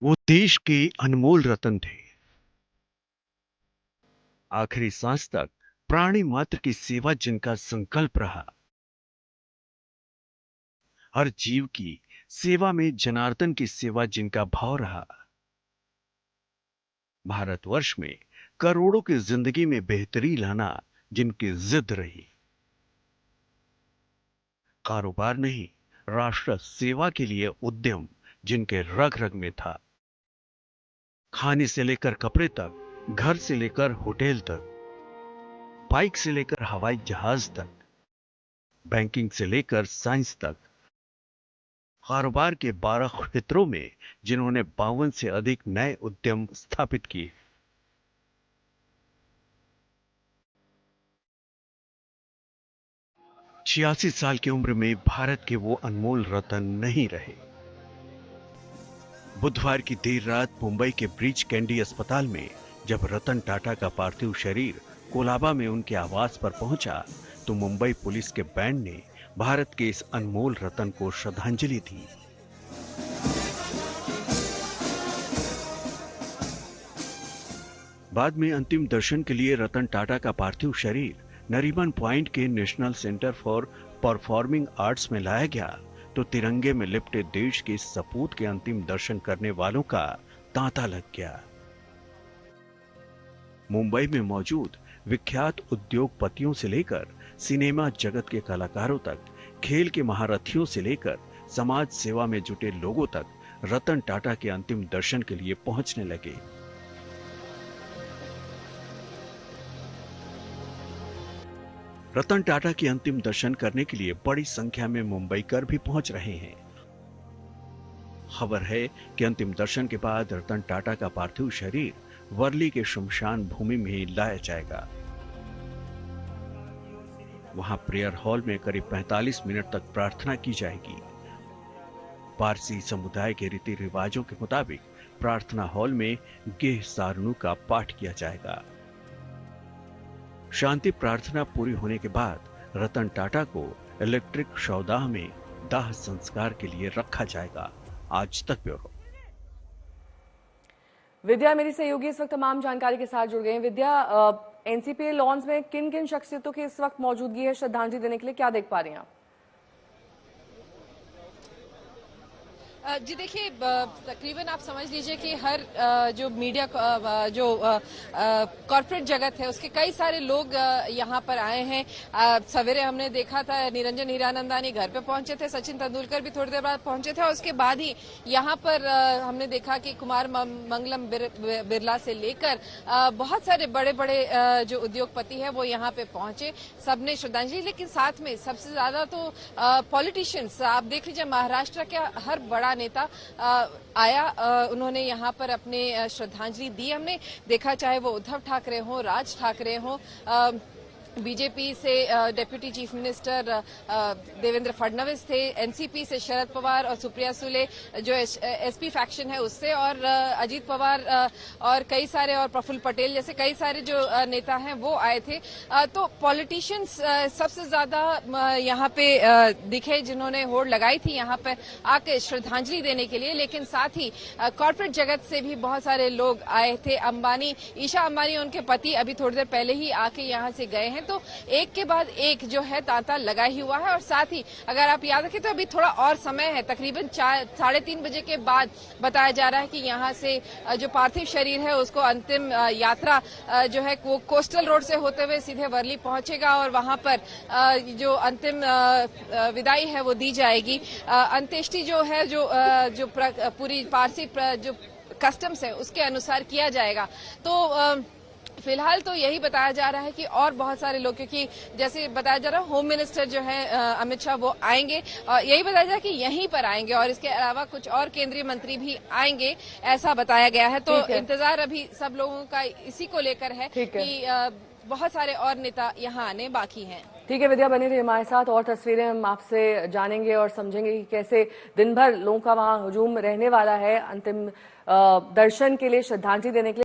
वो देश के अनमोल रतन थे। आखिरी सांस तक प्राणी मात्र की सेवा जिनका संकल्प रहा, हर जीव की सेवा में जनार्दन की सेवा जिनका भाव रहा, भारतवर्ष में करोड़ों की जिंदगी में बेहतरी लाना जिनकी जिद रही, कारोबार नहीं, राष्ट्र सेवा के लिए उद्यम जिनके रग रग में था, खाने से लेकर कपड़े तक, घर से लेकर होटल तक, बाइक से लेकर हवाई जहाज तक, बैंकिंग से लेकर साइंस तक, कारोबार के 12 क्षेत्रों में जिन्होंने 52 से अधिक नए उद्यम स्थापित किए। छियासी साल की उम्र में भारत के वो अनमोल रतन नहीं रहे। बुधवार की देर रात मुंबई के ब्रीच कैंडी अस्पताल में जब रतन टाटा का पार्थिव शरीर कोलाबा में उनके आवास पर पहुंचा, तो मुंबई पुलिस के बैंड ने भारत के इस अनमोल रतन को श्रद्धांजलि दी। बाद में अंतिम दर्शन के लिए रतन टाटा का पार्थिव शरीर नरीमन पॉइंट के national centre for performing arts में लाया गया, तो तिरंगे में लिपटे देश के इस सपूत के अंतिम दर्शन करने वालों का तांता लग गया। मुंबई में मौजूद विख्यात उद्योगपतियों से लेकर सिनेमा जगत के कलाकारों तक, खेल के महारथियों से लेकर समाज सेवा में जुटे लोगों तक रतन टाटा के अंतिम दर्शन के लिए पहुंचने लगे। रतन टाटा के अंतिम दर्शन करने के लिए बड़ी संख्या में मुंबईकर भी पहुंच रहे हैं। खबर है कि अंतिम दर्शन के बाद रतन टाटा का पार्थिव शरीर वर्ली के शमशान भूमि में लाया जाएगा। वहां प्रेयर हॉल में करीब 45 मिनट तक प्रार्थना की जाएगी। पारसी समुदाय के रीति रिवाजों के मुताबिक प्रार्थना हॉल में गेह सारणु का पाठ किया जाएगा। शांति प्रार्थना पूरी होने के बाद रतन टाटा को इलेक्ट्रिक शवदाह में दाह संस्कार के लिए रखा जाएगा। आज तक ब्यूरो। विद्या मेरी सहयोगी इस वक्त तमाम जानकारी के साथ जुड़ गए हैं। विद्या, एनसीपी लॉन्स में किन किन शख्सियतों की इस वक्त मौजूदगी है श्रद्धांजलि देने के लिए, क्या देख पा रही हैं आप? जी देखिए, तकरीबन आप समझ लीजिए कि हर जो मीडिया जो कॉर्पोरेट जगत है उसके कई सारे लोग यहाँ पर आए हैं। सवेरे हमने देखा था निरंजन हीरानंदानी घर पे पहुंचे थे, सचिन तेंदुलकर भी थोड़ी देर बाद पहुंचे थे, और उसके बाद ही यहाँ पर हमने देखा कि कुमार मंगलम बिरला से लेकर बहुत सारे बड़े बड़े जो उद्योगपति है वो यहाँ पे पहुंचे, सबने श्रद्धांजलि। लेकिन साथ में सबसे ज्यादा तो पॉलिटिशियंस, आप देख लीजिए महाराष्ट्र का हर बड़ा नेता आया, उन्होंने यहाँ पर अपने श्रद्धांजलि दी। हमने देखा चाहे वो उद्धव ठाकरे हो, राज ठाकरे हो, बीजेपी से deputy chief minister Devendra Fadnavis थे, एनसीपी से शरद पवार और सुप्रिया सुले जो एसपी फैक्शन है उससे, और अजीत पवार और कई सारे, और प्रफुल्ल पटेल जैसे कई सारे जो नेता हैं वो आए थे। तो पॉलिटिशियंस सबसे ज्यादा यहाँ पे दिखे जिन्होंने होड़ लगाई थी यहाँ पर आके श्रद्धांजलि देने के लिए। लेकिन साथ ही कॉर्पोरेट जगत से भी बहुत सारे लोग आए थे। अंबानी, ईशा अंबानी उनके पति अभी थोड़ी देर पहले ही आके यहाँ से गए हैं। तो एक के बाद एक जो है तांता लगा ही हुआ है। और साथ ही अगर आप याद रखें तो अभी थोड़ा और समय है, तकरीबन 3:30 बजे के बाद बताया जा रहा है कि यहाँ से जो पार्थिव शरीर है उसको अंतिम यात्रा जो है वो कोस्टल रोड से होते हुए सीधे वर्ली पहुंचेगा, और वहां पर जो अंतिम विदाई है वो दी जाएगी। अंत्येष्टि जो है जो पूरी पारसी जो कस्टम्स है उसके अनुसार किया जाएगा। तो फिलहाल तो यही बताया जा रहा है कि और बहुत सारे लोग, क्योंकि जैसे बताया जा रहा है होम मिनिस्टर जो है अमित शाह वो आएंगे, यही बताया जा रहा है कि यहीं पर आएंगे, और इसके अलावा कुछ और केंद्रीय मंत्री भी आएंगे, ऐसा बताया गया है। तो इंतजार अभी सब लोगों का इसी को लेकर है कि बहुत सारे और नेता यहाँ आने बाकी हैं। ठीक है विद्या, बनी रही हमारे साथ, और तस्वीरें हम आपसे जानेंगे और समझेंगे कि कैसे दिन भर लोगों का वहां हुजूम रहने वाला है अंतिम दर्शन के लिए, श्रद्धांजलि देने के लिए।